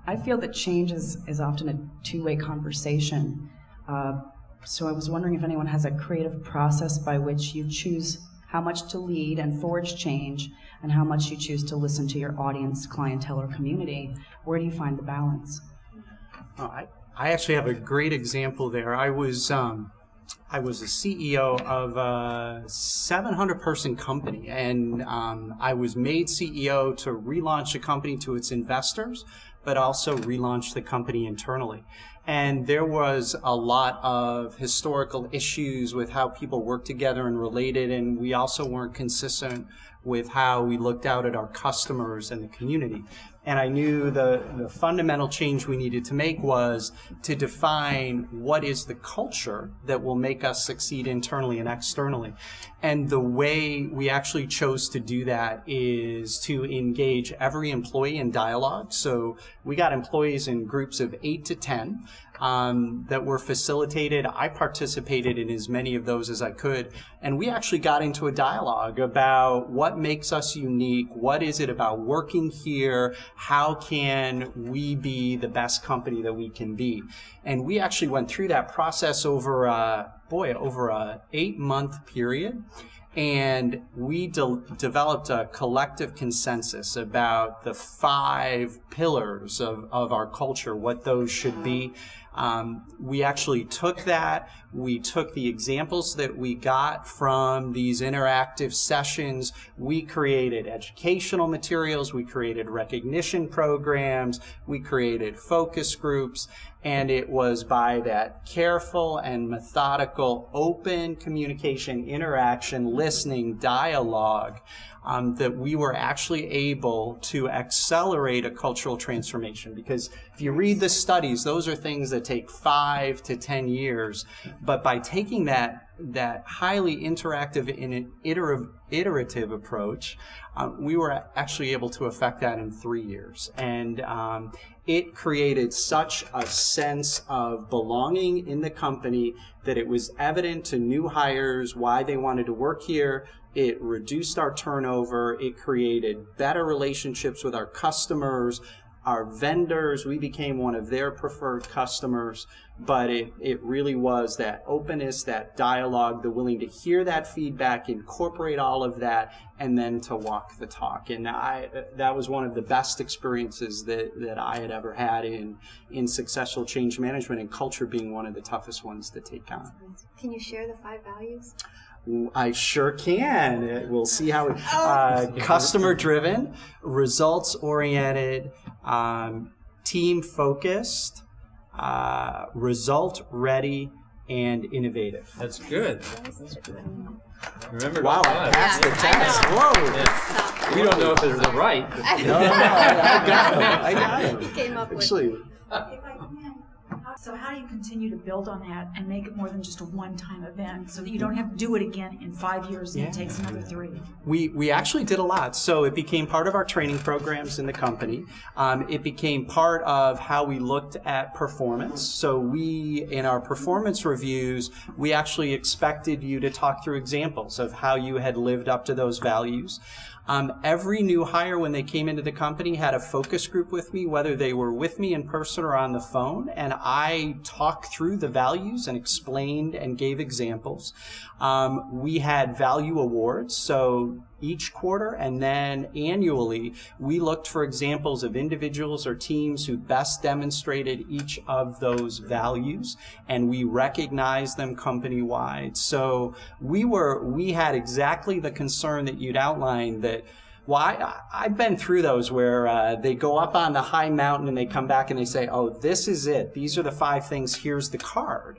I feel that change is often a two-way conversation. So I was wondering if anyone has a creative process by which you choose how much to lead and forge change, and how much you choose to listen to your audience, clientele, or community. Where do you find the balance? I actually have a great example there. I was a CEO of a 700-person company, and I was made CEO to relaunch the company to its investors, but also relaunch the company internally. And there was a lot of historical issues with how people work together and related, and we also weren't consistent with how we looked out at our customers and the community. And I knew the fundamental change we needed to make was to define what is the culture that will make us succeed internally and externally. And the way we actually chose to do that is to engage every employee in dialogue. So we got employees in groups of 8 to 10 that were facilitated. I participated in as many of those as I could. And we actually got into a dialogue about what makes us unique, what is it about working here, how can we be the best company that we can be. And we actually went through that process over a 8-month period. And we developed a collective consensus about the 5 pillars of our culture, what those should be. We actually took that. We took the examples that we got from these interactive sessions. We created educational materials. We created recognition programs. We created focus groups. And it was by that careful and methodical, open communication, interaction, listening, dialogue, that we were actually able to accelerate a cultural transformation. Because if you read the studies, those are things that take 5 to 10 years. But by taking that highly interactive and iterative approach, we were actually able to affect that in 3 years. And it created such a sense of belonging in the company that it was evident to new hires why they wanted to work here. It reduced our turnover. It created better relationships with our customers, our vendors. We became one of their preferred customers. But it really was that openness, that dialogue, the willing to hear that feedback, incorporate all of that, and then to walk the talk. And that was one of the best experiences that I had ever had in successful change management, and culture being one of the toughest ones to take on. Can you share the 5 values? I sure can. We'll see how customer-driven, results-oriented, team-focused, result-ready, and innovative. That's good. Remember, wow, I passed the test. Whoa. Yeah. We don't know if they're right. No, I got it. He came up with Actually. If I can, so how do you continue to build on that and make it more than just a one-time event so that you don't have to do it again in 5 years and it takes another 3? We actually did a lot. So it became part of our training programs in the company. It became part of how we looked at performance. So in our performance reviews, we actually expected you to talk through examples of how you had lived up to those values. Every new hire when they came into the company had a focus group with me, whether they were with me in person or on the phone, and I talked through the values and explained and gave examples. We had value awards, so each quarter and then annually, we looked for examples of individuals or teams who best demonstrated each of those values, and we recognized them company-wide. So we had exactly the concern that you'd outlined that, well, I've been through those where they go up on the high mountain and they come back and they say, oh, this is it. These are the 5 things. Here's the card.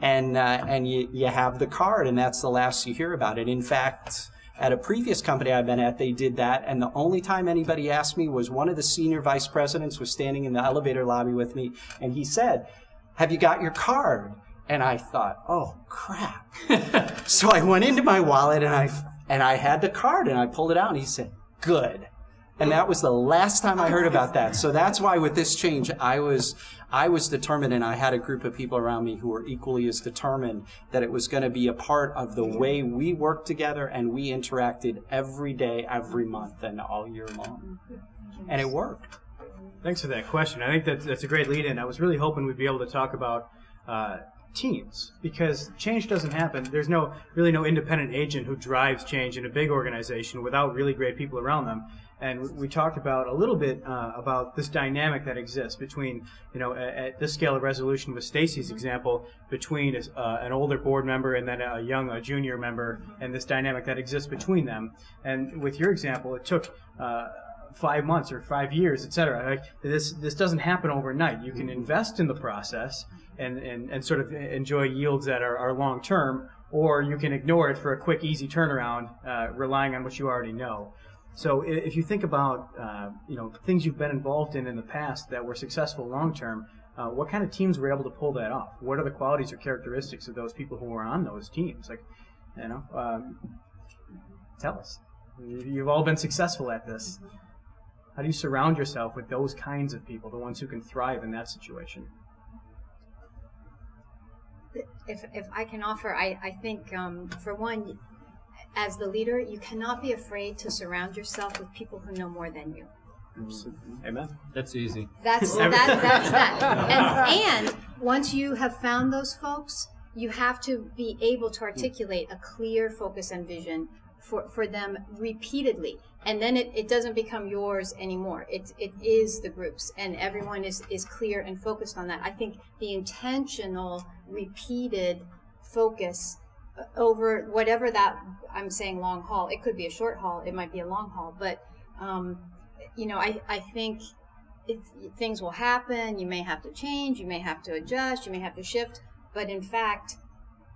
And you have the card, and that's the last you hear about it. In fact, at a previous company I've been at, they did that, and the only time anybody asked me was one of the senior vice presidents was standing in the elevator lobby with me, and he said, have you got your card? And I thought, oh, crap. So I went into my wallet, and I had the card, and I pulled it out, and he said, good. And that was the last time I heard about that. So that's why with this change, I was determined, and I had a group of people around me who were equally as determined that it was going to be a part of the way we worked together and we interacted every day, every month, and all year long. And it worked. Thanks for that question. I think that's a great lead-in. I was really hoping we'd be able to talk about teams, because change doesn't happen. There's really no independent agent who drives change in a big organization without really great people around them. And we talked about a little bit about this dynamic that exists between, at this scale of resolution with Stacy's example, between an older board member and then a junior member, and this dynamic that exists between them. And with your example, it took 5 months or 5 years, et cetera. Like, this doesn't happen overnight. You can invest in the process and sort of enjoy yields that are long term, or you can ignore it for a quick, easy turnaround, relying on what you already know. So if you think about things you've been involved in the past that were successful long term, what kind of teams were able to pull that off? What are the qualities or characteristics of those people who were on those teams? Like, tell us. You've all been successful at this. How do you surround yourself with those kinds of people, the ones who can thrive in that situation? If I can offer, I think, for one, as the leader, you cannot be afraid to surround yourself with people who know more than you. Amen. That's easy. That's that. And once you have found those folks, you have to be able to articulate a clear focus and vision for them repeatedly. And then it doesn't become yours anymore. It is the group's, and everyone is clear and focused on that. I think the intentional, repeated focus over whatever that, I'm saying long haul, it could be a short haul, it might be a long haul, but I think things will happen. You may have to change, you may have to adjust, you may have to shift, but in fact,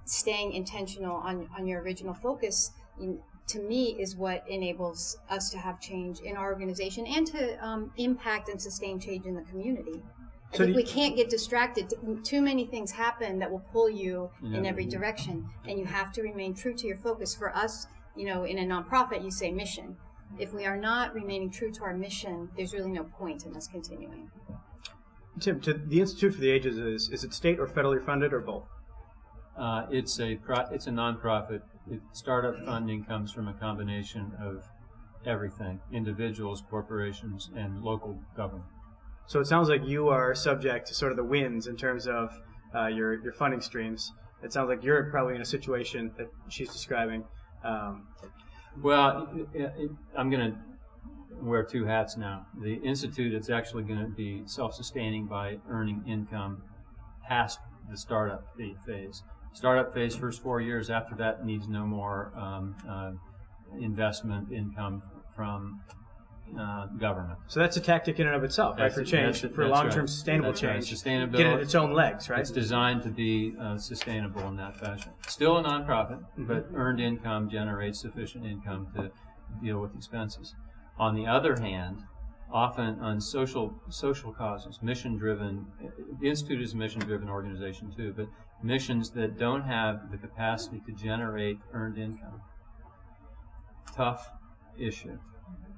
staying intentional on your original focus, to me, is what enables us to have change in our organization and to impact and sustain change in the community. I think we can't get distracted. Too many things happen that will pull you in every direction, and you have to remain true to your focus. For us, in a nonprofit, you say mission. If we are not remaining true to our mission, there's really no point in us continuing. Tim, the Institute for the Ages, is it state or federally funded, or both? It's a nonprofit. Startup funding comes from a combination of everything: individuals, corporations, and local government. So it sounds like you are subject to sort of the winds in terms of your funding streams. It sounds like you're probably in a situation that she's describing. Well, I'm going to wear two hats now. The Institute is actually going to be self-sustaining by earning income past the startup phase. Startup phase, first 4 years. After that, needs no more investment income from government. So that's a tactic in and of itself, right? For change, for long-term sustainable change. Sustainability. Get it its own legs, right? It's designed to be sustainable in that fashion. Still a nonprofit, but earned income generates sufficient income to deal with expenses. On the other hand, often on social causes, mission-driven. The Institute is a mission-driven organization too, but missions that don't have the capacity to generate earned income. Tough issue,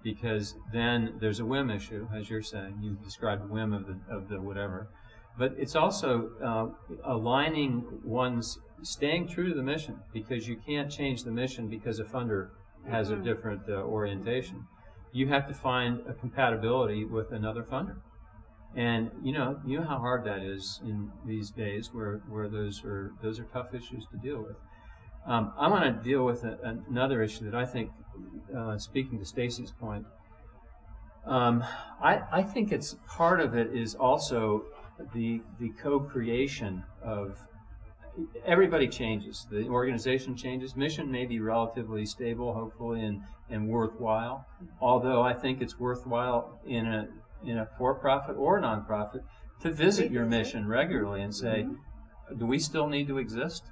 because then there's a whim issue, as you're saying. You described whim of the whatever, but it's also aligning one's staying true to the mission, because you can't change the mission because a funder has a different orientation. You have to find a compatibility with another funder. And you know how hard that is in these days, where those are tough issues to deal with. I want to deal with another issue that I think, speaking to Stacy's point, I think it's part of it is also the co-creation of. Everybody changes. The organization changes. Mission may be relatively stable, hopefully, and worthwhile. Although I think it's worthwhile in a for-profit or nonprofit to visit your mission regularly and say, do we still need to exist,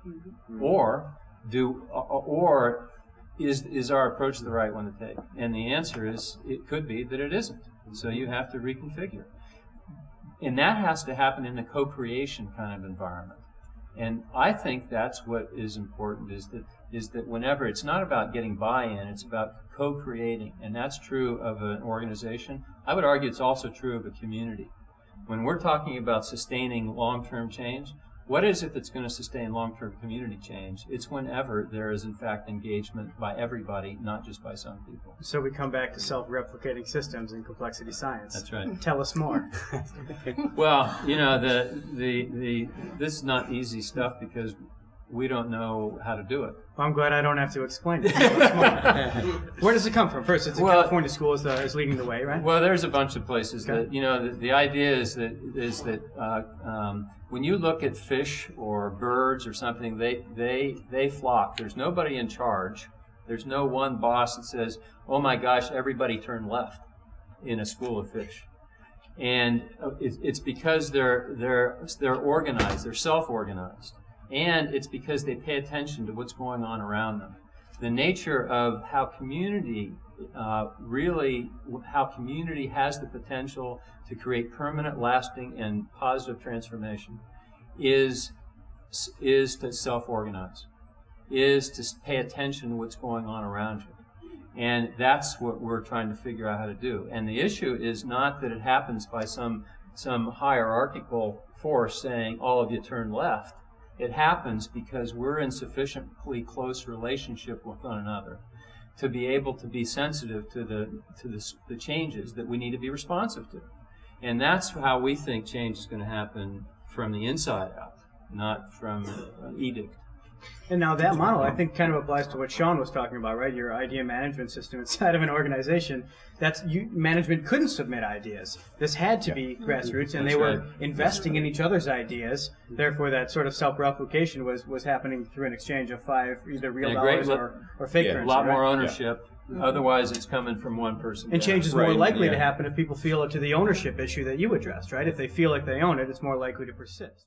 or is our approach the right one to take? And the answer is it could be that it isn't. So you have to reconfigure, and that has to happen in a co-creation kind of environment. And I think that's what is important, is that whenever it's not about getting buy-in, it's about co-creating, and that's true of an organization. I would argue it's also true of a community. When we're talking about sustaining long-term change, What is it that's going to sustain long-term community change? It's whenever there is, in fact, engagement by everybody, not just by some people. So we come back to self-replicating systems and complexity science. That's right. Tell us more. Well, you know, this is not easy stuff because we don't know how to do it. Well, I'm glad I don't have to explain it. Tell us more. Where does it come from? First, it's a California school is leading the way, right? Well, there's a bunch of places that, you know, the idea is that when you look at fish or birds or something, they flock. There's nobody in charge. There's no one boss that says, "Oh my gosh, everybody turn left," in a school of fish. And it's because they're organized. They're self-organized. And it's because they pay attention to what's going on around them. The nature of how community has the potential to create permanent, lasting, and positive transformation is to self-organize, is to pay attention to what's going on around you. And that's what we're trying to figure out how to do. And the issue is not that it happens by some hierarchical force saying, all of you turn left. It happens because we're in sufficiently close relationship with one another to be able to be sensitive to the changes that we need to be responsive to. And that's how we think change is going to happen from the inside out, not from edict. And now that model, I think, kind of applies to what Sean was talking about, right? Your idea management system inside of an organization. Management couldn't submit ideas. This had to be grassroots, and they were investing in each other's ideas. Therefore, that sort of self-replication was happening through an exchange of 5 either real dollars or fake currency. A lot more right? ownership. Otherwise, it's coming from one person. And change is more likely to happen if people feel it to the ownership issue that you addressed, right? If they feel like they own it, it's more likely to persist.